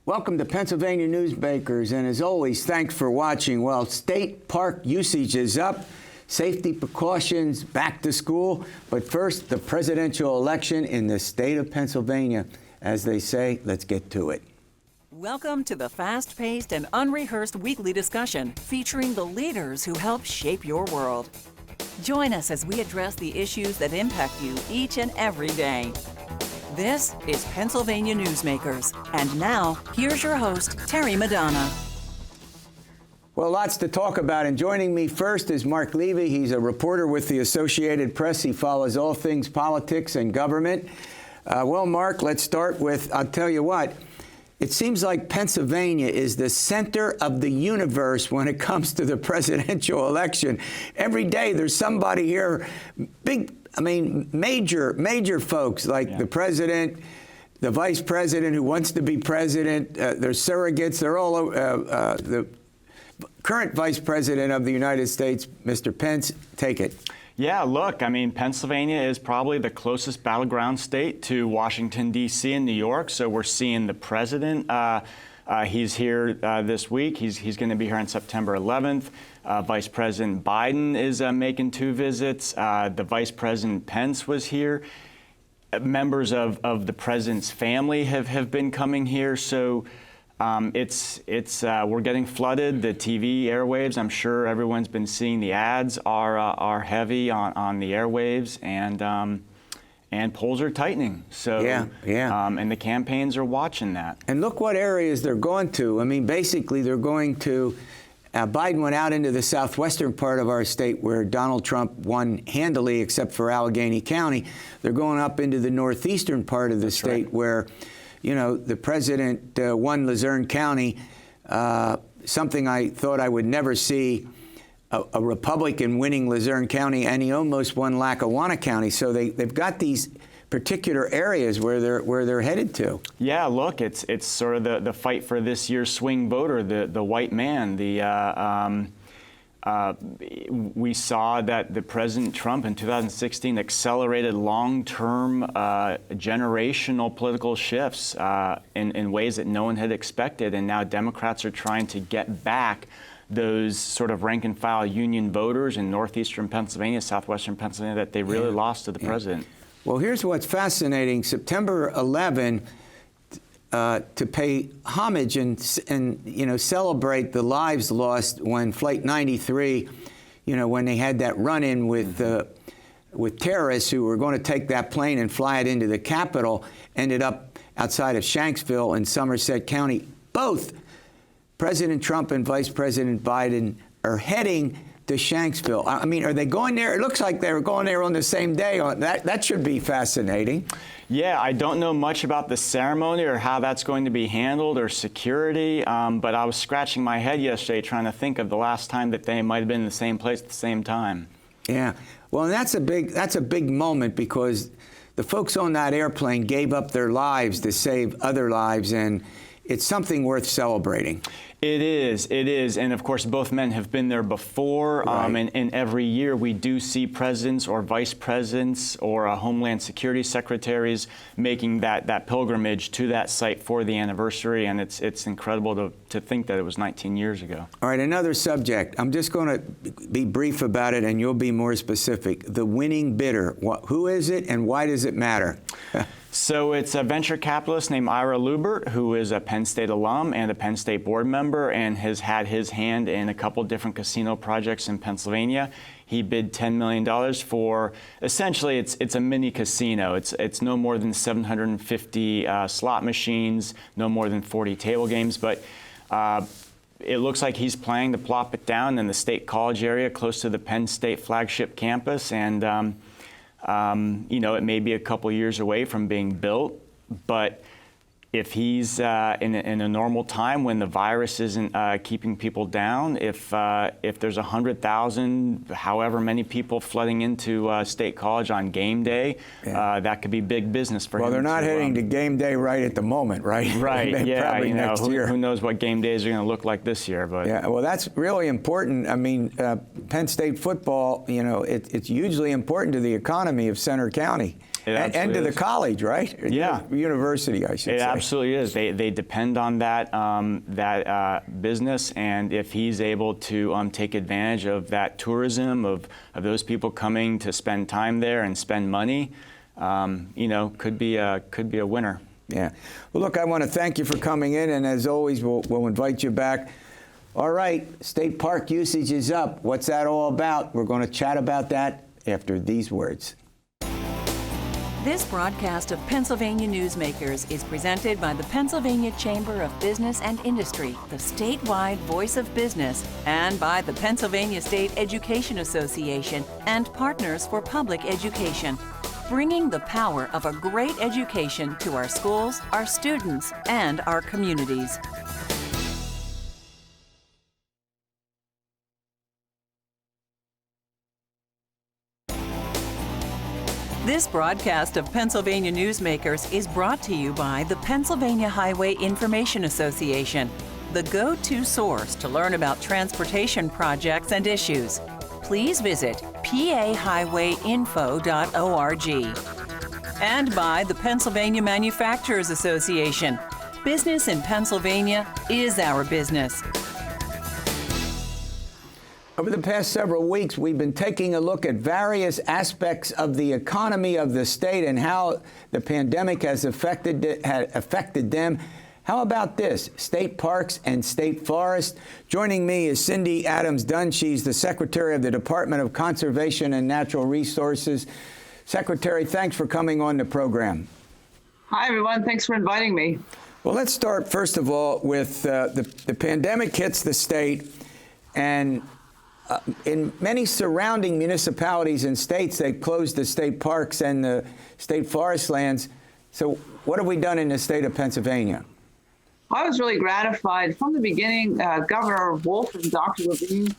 Welcome to Pennsylvania Newsmakers, and as always, thanks for watching. Well, state park usage is up, safety precautions back to school, but first, the presidential election in the state of Pennsylvania. As they say, let's get to it. Welcome to the fast-paced and unrehearsed weekly discussion featuring the leaders who help shape your world. Join us as we address the issues that impact you each and every day. This is Pennsylvania Newsmakers. And now, here's your host, Terry Madonna. Well, lots to talk about, and joining me first is Marc Levy. He's a reporter with the Associated Press. He follows all things politics and government. Well, Marc, let's start with, I'll tell you what, it seems like Pennsylvania is the center of the universe when it comes to the presidential election. Every day there's somebody here, major folks like the president, the vice president who wants to be president, their surrogates, they're all the current vice president of the United States, Mr. Pence. Take it. Yeah, look, I mean, Pennsylvania is probably the closest battleground state to Washington, D.C. and New York. So we're seeing the president. He's here this week. He's going to be here on September 11th. Vice President Biden is making 2 visits. The Vice President Pence was here. Members of the president's family have been coming here. So we're getting flooded. The TV airwaves, I'm sure everyone's been seeing the ads are heavy on the airwaves, and polls are tightening. So and the campaigns are watching that. And look what areas they're going to. I mean, basically they're going to. Biden went out into the southwestern part of our state where Donald Trump won handily, except for Allegheny County. They're going up into the northeastern part of the state where, you know, the president won Luzerne County, something I thought I would never see, a Republican winning Luzerne County, and he almost won Lackawanna County. So they've got these particular areas where they're headed to. Yeah, look, it's sort of the fight for this year's swing voter, the white man. We saw that the President Trump in 2016 accelerated long-term generational political shifts in ways that no one had expected, and now Democrats are trying to get back those sort of rank-and-file union voters in northeastern Pennsylvania, southwestern Pennsylvania that they really lost to the president. Well, here's what's fascinating. September 11, to pay homage and you know, celebrate the lives lost when Flight 93, you know, when they had that run-in with terrorists who were going to take that plane and fly it into the Capitol, ended up outside of Shanksville in Somerset County. Both President Trump and Vice President Biden are heading to Shanksville. I mean, are they going there? It looks like they were going there on the same day. That should be fascinating. Yeah, I don't know much about the ceremony or how that's going to be handled or security, but I was scratching my head yesterday trying to think of the last time that they might have been in the same place at the same time. Yeah, well, and that's a big moment because the folks on that airplane gave up their lives to save other lives, and it's something worth celebrating. It is. And of course, both men have been there before. Right. And every year we do see presidents or vice presidents or Homeland Security secretaries making that pilgrimage to that site for the anniversary. And it's incredible to think that it was 19 years ago. All right, another subject. I'm just going to be brief about it and you'll be more specific. The winning bidder. Who is it and why does it matter? So it's a venture capitalist named Ira Lubert, who is a Penn State alum and a Penn State board member and has had his hand in a couple different casino projects in Pennsylvania. He bid $10 million for, essentially, it's a mini casino. It's no more than 750 slot machines, no more than 40 table games, but it looks like he's planning to plop it down in the State College area close to the Penn State flagship campus, and you know, it may be a couple years away from being built, but if he's in a normal time when the virus isn't keeping people down, if there's 100,000, however many people flooding into State College on game day, that could be big business for him. Well, they're not heading to game day right at the moment, right? Right. Yeah. Probably next year. Who knows what game days are going to look like this year? But yeah. Well, that's really important. I mean, Penn State football, you know, it's hugely important to the economy of Center County. And to the college, right? Yeah. University, I should say. It absolutely is. They depend on that business, and if he's able to take advantage of that tourism, of those people coming to spend time there and spend money, could be a winner. Yeah. Well, look, I want to thank you for coming in, and as always, we'll invite you back. All right, state park usage is up. What's that all about? We're going to chat about that after these words. This broadcast of Pennsylvania Newsmakers is presented by the Pennsylvania Chamber of Business and Industry, the statewide voice of business, and by the Pennsylvania State Education Association and Partners for Public Education, bringing the power of a great education to our schools, our students, and our communities. This broadcast of Pennsylvania Newsmakers is brought to you by the Pennsylvania Highway Information Association, the go-to source to learn about transportation projects and issues. Please visit pahighwayinfo.org. And by the Pennsylvania Manufacturers Association. Business in Pennsylvania is our business. Over the past several weeks, we've been taking a look at various aspects of the economy of the state and how the pandemic has affected them. How about this? State parks and state forests. Joining me is Cindy Adams Dunn. She's the Secretary of the Department of Conservation and Natural Resources. Secretary, thanks for coming on the program. Hi, everyone. Thanks for inviting me. Well, let's start, first of all, with the pandemic hits the state, and in many surrounding municipalities and states, they've closed the state parks and the state forest lands. So what have we done in the state of Pennsylvania? I was really gratified. From the beginning, Governor Wolf and Dr. Levy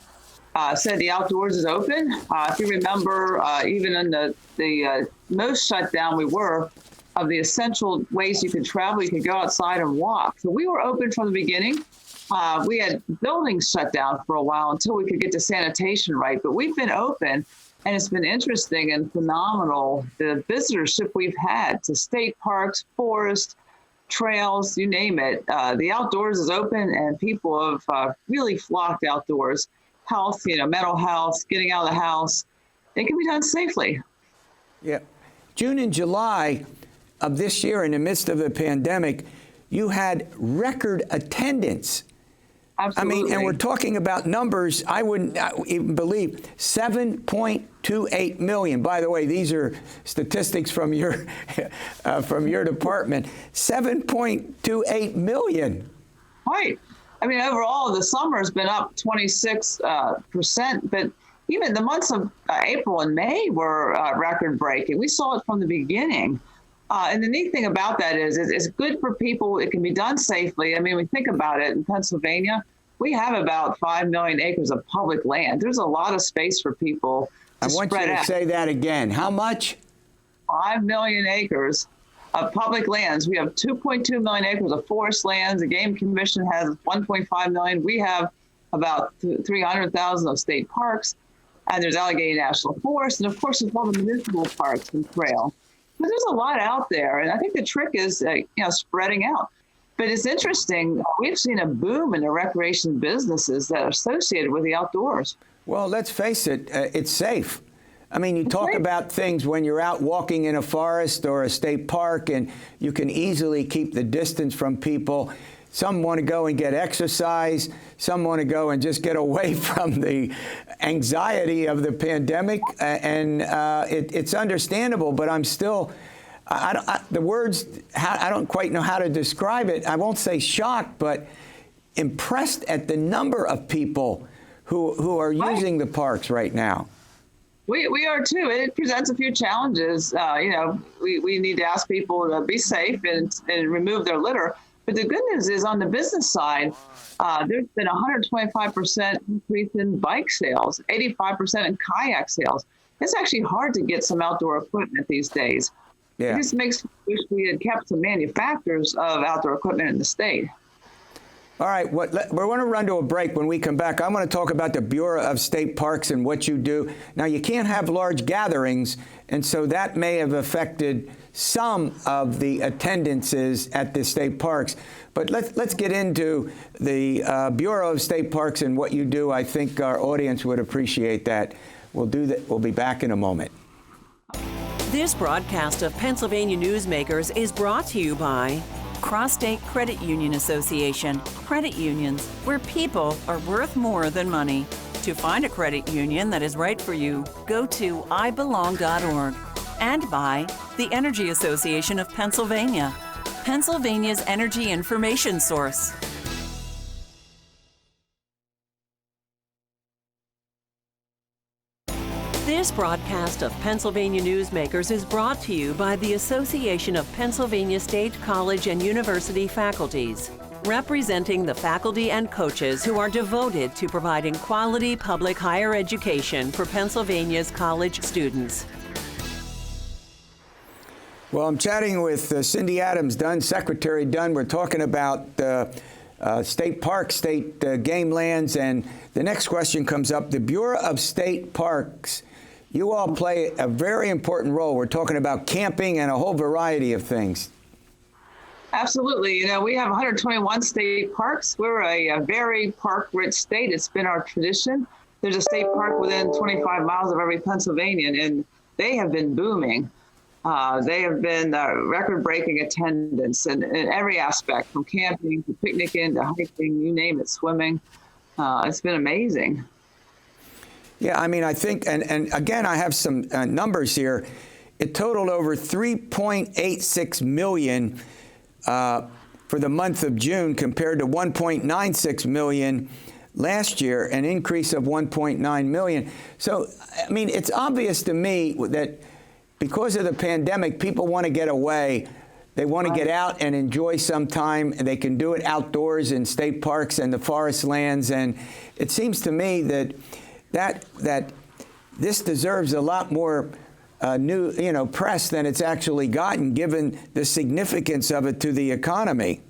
said the outdoors is open. If you remember, even in the most shutdown we were, of the essential ways you could travel, you could go outside and walk. So we were open from the beginning. We had buildings shut down for a while until we could get the sanitation right, but we've been open, and it's been interesting and phenomenal, the visitorship we've had to state parks, forests, trails, you name it. The outdoors is open, and people have really flocked outdoors. Health, mental health, getting out of the house, it can be done safely. Yeah. June and July of this year, in the midst of the pandemic, you had record attendance. Absolutely. I mean, and we're talking about numbers I wouldn't even believe. 7.28 million. By the way, these are statistics from your department. 7.28 million. Right. I mean, overall, the summer has been up 26%, but even the months of April and May were record-breaking. We saw it from the beginning. And the neat thing about that is it's good for people. It can be done safely. I mean, when we think about it, in Pennsylvania, we have about 5 million acres of public land. There's a lot of space for people to spread out. I want you to say that again. How much? 5 million acres of public lands. We have 2.2 million acres of forest lands. The Game Commission has 1.5 million. We have about 300,000 of state parks. And there's Allegheny National Forest. And, of course, there's all the municipal parks and trails. But there's a lot out there, and I think the trick is, spreading out. But it's interesting. We've seen a boom in the recreation businesses that are associated with the outdoors. Well, let's face it, it's safe. I mean, you talk about things when you're out walking in a forest or a state park, and you can easily keep the distance from people. Some want to go and get exercise. Some want to go and just get away from the anxiety of the pandemic. And it's understandable, but I'm still, I don't quite know how to describe it. I won't say shocked, but impressed at the number of people who are using the parks right now. We are too. It presents a few challenges. We need to ask people to be safe and remove their litter. But the good news is on the business side, there's been 125% increase in bike sales, 85% in kayak sales. It's actually hard to get some outdoor equipment these days. Yeah. It just makes me wish we had kept some manufacturers of outdoor equipment in the state. All right, we're going to run to a break. When we come back, I want to talk about the Bureau of State Parks and what you do. Now, you can't have large gatherings, and so that may have affected some of the attendances at the state parks. But let's get into the Bureau of State Parks and what you do. I think our audience would appreciate that. We'll do that. We'll be back in a moment. This broadcast of Pennsylvania Newsmakers is brought to you by Cross-State Credit Union Association. Credit unions, where people are worth more than money. To find a credit union that is right for you, go to ibelong.org. And by the Energy Association of Pennsylvania, Pennsylvania's energy information source. This broadcast of Pennsylvania Newsmakers is brought to you by the Association of Pennsylvania State College and University Faculties, representing the faculty and coaches who are devoted to providing quality public higher education for Pennsylvania's college students. Well, I'm chatting with Cindy Adams Dunn, Secretary Dunn. We're talking about state parks, state game lands, and the next question comes up. The Bureau of State Parks, you all play a very important role. We're talking about camping and a whole variety of things. Absolutely. You know, we have 121 state parks. We're a very park-rich state. It's been our tradition. There's a state park within 25 miles of every Pennsylvanian, and they have been booming. They have been record-breaking attendance in every aspect, from camping to picnicking to hiking, you name it, swimming. It's been amazing. Yeah, I mean, I think, and again, I have some numbers here. It totaled over 3.86 million for the month of June compared to 1.96 million last year, an increase of 1.9 million. So, I mean, it's obvious to me that because of the pandemic, people want to get away. They want to get out and enjoy some time, and they can do it outdoors in state parks and the forest lands. And it seems to me that this deserves a lot more press than it's actually gotten, given the significance of it to the economy.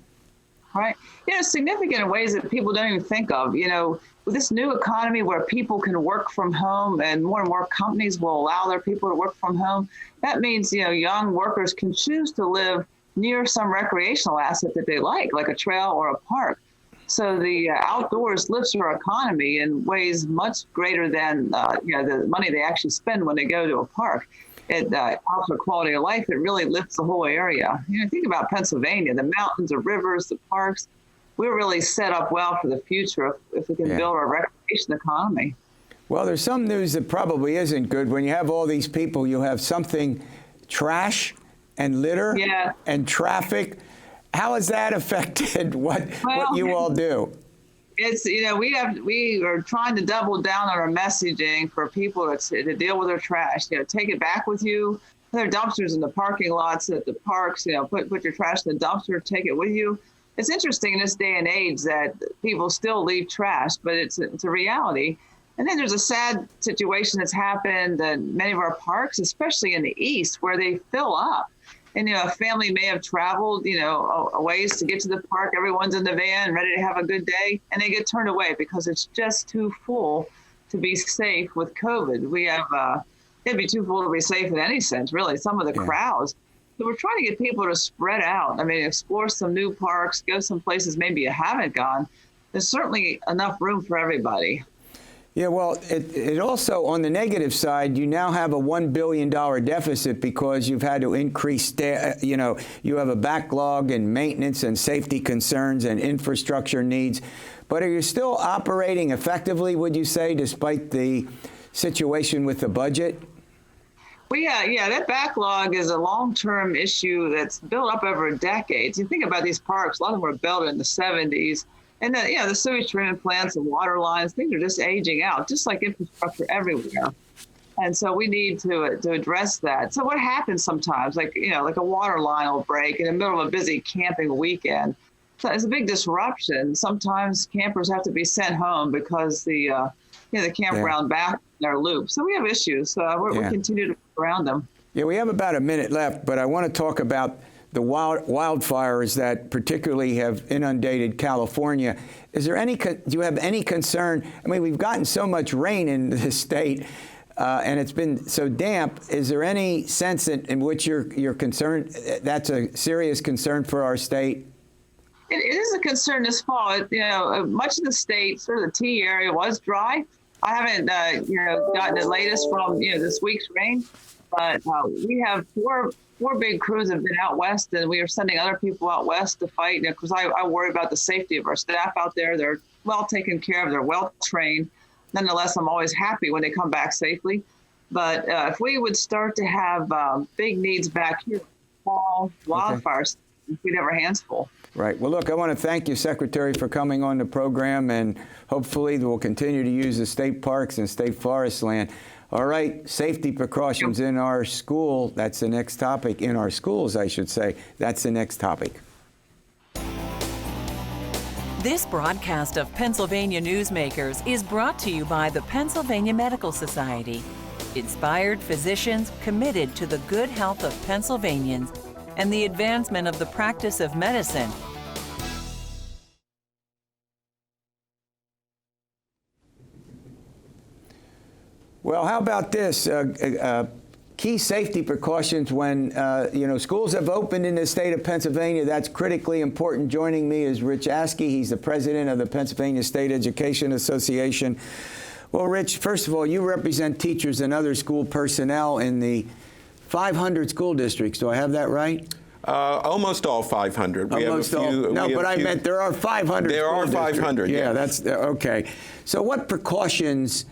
Right. You know, significant in ways that people don't even think of. You know, with this new economy where people can work from home and more companies will allow their people to work from home, that means, you know, young workers can choose to live near some recreational asset that they like a trail or a park. So the outdoors lifts our economy in ways much greater than the money they actually spend when they go to a park. It helps their quality of life. It really lifts the whole area. You know, think about Pennsylvania, the mountains, the rivers, the parks. We're really set up well for the future if we can build our recreation economy. Well, there's some news that probably isn't good. When you have all these people, you have something, trash and litter and traffic. How has that affected what you all do? It's, you know, we are trying to double down on our messaging for people to deal with their trash. You know, take it back with you. There are dumpsters in the parking lots at the parks. You know, put your trash in the dumpster, take it with you. It's interesting in this day and age that people still leave trash, but it's a reality. And then there's a sad situation that's happened in many of our parks, especially in the East, where they fill up. And, you know, a family may have traveled, you know, a ways to get to the park. Everyone's in the van, ready to have a good day, and they get turned away because it's just too full to be safe with COVID. We have, it'd be too full to be safe in any sense, really, some of the crowds. So we're trying to get people to spread out. I mean, explore some new parks, go some places maybe you haven't gone. There's certainly enough room for everybody. Yeah, well, it also, on the negative side, you now have a $1 billion deficit because you've had to increase, you have a backlog in maintenance and safety concerns and infrastructure needs. But are you still operating effectively, would you say, despite the situation with the budget? Well, yeah, that backlog is a long-term issue that's built up over decades. You think about these parks, a lot of them were built in the 70s. And then, the sewage treatment plants and water lines, things are just aging out, just like infrastructure everywhere. And so we need to address that. So what happens sometimes, like a water line will break in the middle of a busy camping weekend. So it's a big disruption. Sometimes campers have to be sent home because the campground back in their loop. So we have issues. We continue to work around them. Yeah, we have about a minute left, but I want to talk about the wildfires that particularly have inundated California. Is there do you have any concern? I mean, we've gotten so much rain in this state, and it's been so damp. Is there any sense in which you're concerned? That's a serious concern for our state. It is a concern this fall. Much of the state, sort of the T area, was dry. I haven't, gotten the latest from this week's rain, but we have four big crews have been out west, and we are sending other people out west to fight. Because I worry about the safety of our staff out there. They're well taken care of. They're well trained. Nonetheless, I'm always happy when they come back safely. But if we would start to have big needs back here, fall wildfires, we'd have our hands full. Right. Well, look, I want to thank you, Secretary, for coming on the program, and hopefully we'll continue to use the state parks and state forest land. All right, safety precautions in our school. That's the next topic. In our schools, I should say. That's the next topic. This broadcast of Pennsylvania Newsmakers is brought to you by the Pennsylvania Medical Society. Inspired physicians committed to the good health of Pennsylvanians and the advancement of the practice of medicine. Well, how about this? Key safety precautions when, schools have opened in the state of Pennsylvania. That's critically important. Joining me is Rich Askey. He's the president of the Pennsylvania State Education Association. Well, Rich, first of all, you represent teachers and other school personnel in the 500 school districts. Do I have that right? Almost all 500. We Almost have a few, all. No, but I meant there are 500. There are 500. Yeah, yes. that's okay. So what precautions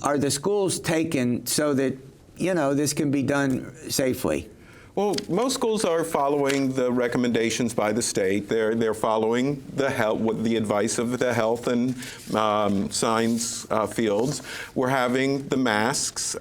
are the schools taking so that, this can be done safely? Well, most schools are following the recommendations by the state. They're following the advice of the health and science fields. We're having the masks.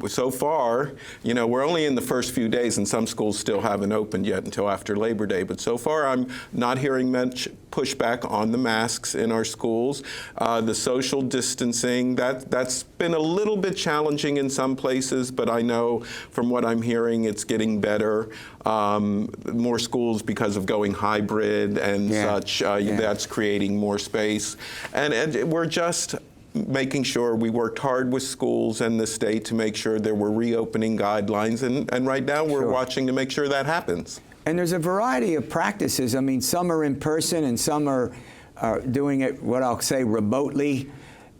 So far, we're only in the first few days, and some schools still haven't opened yet until after Labor Day. But so far, I'm not hearing much pushback on the masks in our schools. The social distancing, that's been a little bit challenging in some places, but I know from what I'm hearing, it's getting better. More schools, because of going hybrid and such, that's creating more space. And we're just making sure we worked hard with schools and the state to make sure there were reopening guidelines. And right now we're watching to make sure that happens. And there's a variety of practices. I mean, some are in person and some are doing it, what I'll say, remotely.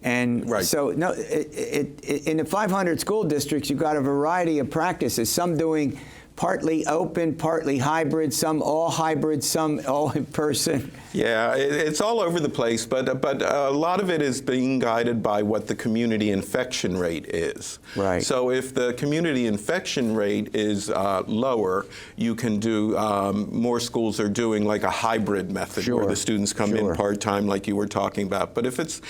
And so, no, in the 500 school districts, you've got a variety of practices. Some doing partly open, partly hybrid, some all hybrid, some all in person. Yeah, it's all over the place, but a lot of it is being guided by what the community infection rate is. Right. So if the community infection rate is lower, you can do, more schools are doing like a hybrid method where the students come in part-time like you were talking about. But if it's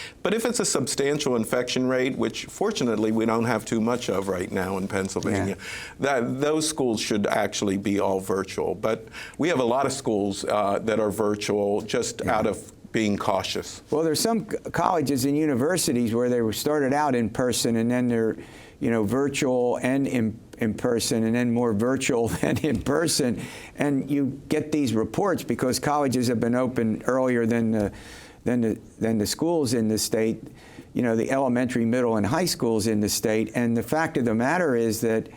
a substantial infection rate, which fortunately we don't have too much of right now in Pennsylvania, those schools should actually be all virtual. But we have a lot of schools that are virtual just out of being cautious. Well, there's some colleges and universities where they were started out in person, and then they're, virtual and in person, and then more virtual than in person. And you get these reports because colleges have been open earlier than the schools in the state, the elementary, middle, and high schools in the state. And the fact of the matter is that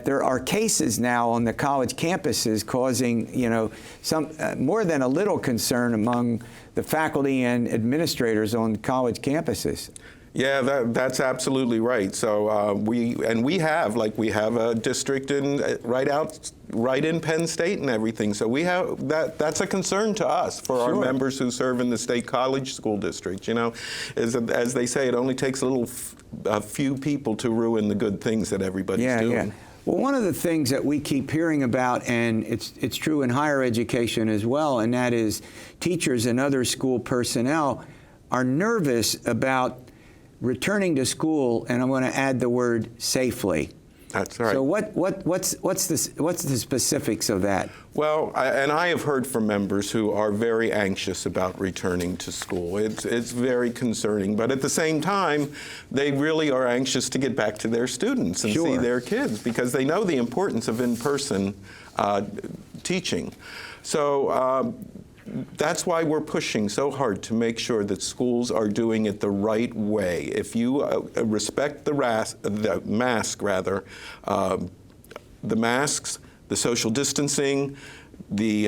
there are cases now on the college campuses causing, some more than a little concern among the faculty and administrators on college campuses. Yeah, that's absolutely right. So we have a district right in Penn State and everything. So we have that's a concern to us for our members who serve in the state college school district. As they say, it only takes a few people to ruin the good things that everybody's doing. Yeah. Well, one of the things that we keep hearing about, and it's true in higher education as well, and that is teachers and other school personnel are nervous about returning to school, and I'm going to add the word safely. That's right. So what's the specifics of that? Well, I have heard from members who are very anxious about returning to school. It's very concerning, but at the same time, they really are anxious to get back to their students and see their kids because they know the importance of in-person teaching. So that's why we're pushing so hard to make sure that schools are doing it the right way. If you respect the mask, the masks, the social distancing, the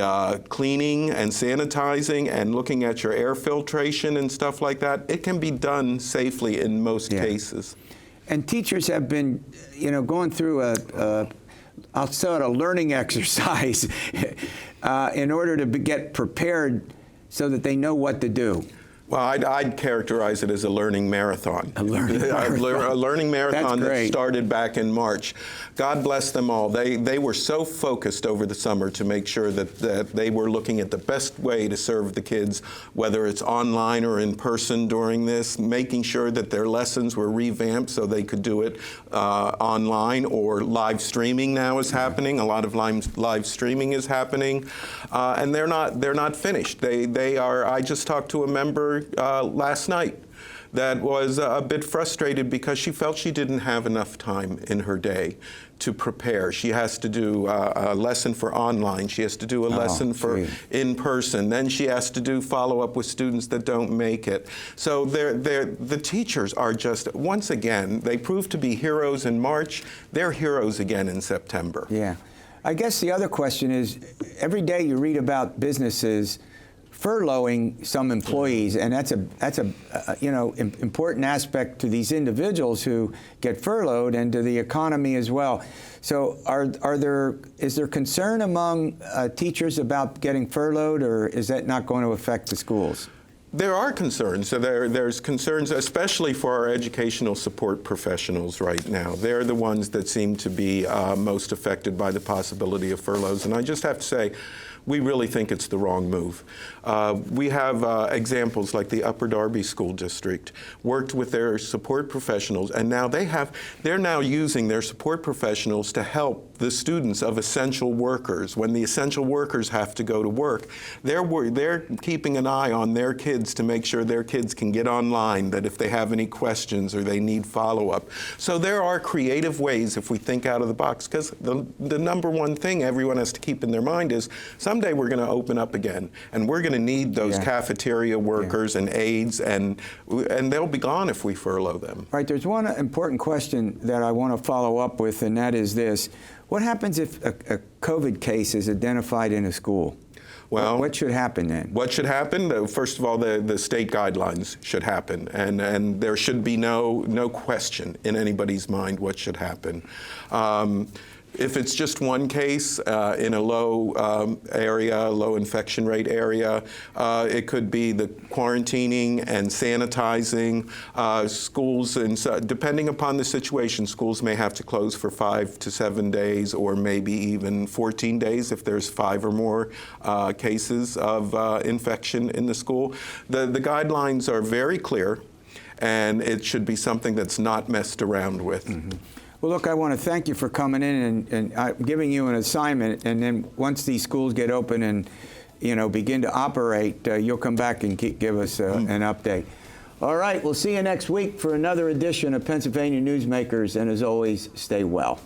cleaning and sanitizing and looking at your air filtration and stuff like that, it can be done safely in most cases. And teachers have been, going through I'll call it a learning exercise in order to get prepared so that they know what to do. Well, I'd characterize it as a learning marathon. A learning marathon that started back in March. God bless them all. They were so focused over the summer to make sure that they were looking at the best way to serve the kids, whether it's online or in person during this, making sure that their lessons were revamped so they could do it online, or live streaming now is happening. A lot of live streaming is happening, and they're not finished. They are. I just talked to a member last night that was a bit frustrated because she felt she didn't have enough time in her day to prepare. She has to do a lesson for online. She has to do a lesson for in person. Then she has to do follow-up with students that don't make it. So the teachers are just, once again, they proved to be heroes in March. They're heroes again in September. Yeah. I guess the other question is, every day you read about businesses furloughing some employees, and that's a important aspect to these individuals who get furloughed and to the economy as well. So is there concern among teachers about getting furloughed, or is that not going to affect the schools? There are concerns. So there's concerns, especially for our educational support professionals right now. They're the ones that seem to be most affected by the possibility of furloughs. And I just have to say, we really think it's the wrong move. We have examples like the Upper Darby School District worked with their support professionals, and now they're now using their support professionals to help the students of essential workers. When the essential workers have to go to work, they're keeping an eye on their kids to make sure their kids can get online, that if they have any questions or they need follow-up. So there are creative ways if we think out of the box, because the number one thing everyone has to keep in their mind is someday we're going to open up again, and we're going to need those cafeteria workers and aides, and they'll be gone if we furlough them. Right. There's one important question that I want to follow up with, and that is this. What happens if a COVID case is identified in a school? Well, what should happen then? What should happen? First of all, the state guidelines should happen, and there should be no question in anybody's mind what should happen. If it's just one case in a low low infection rate area, it could be the quarantining and sanitizing. Schools, depending upon the situation, schools may have to close for 5 to 7 days, or maybe even 14 days if there's 5 or more cases of infection in the school. The guidelines are very clear, and it should be something that's not messed around with. Mm-hmm. Well, look, I want to thank you for coming in and giving you an assignment, and then once these schools get open and begin to operate, you'll come back and give us an update. All right, we'll see you next week for another edition of Pennsylvania Newsmakers, and as always, stay well.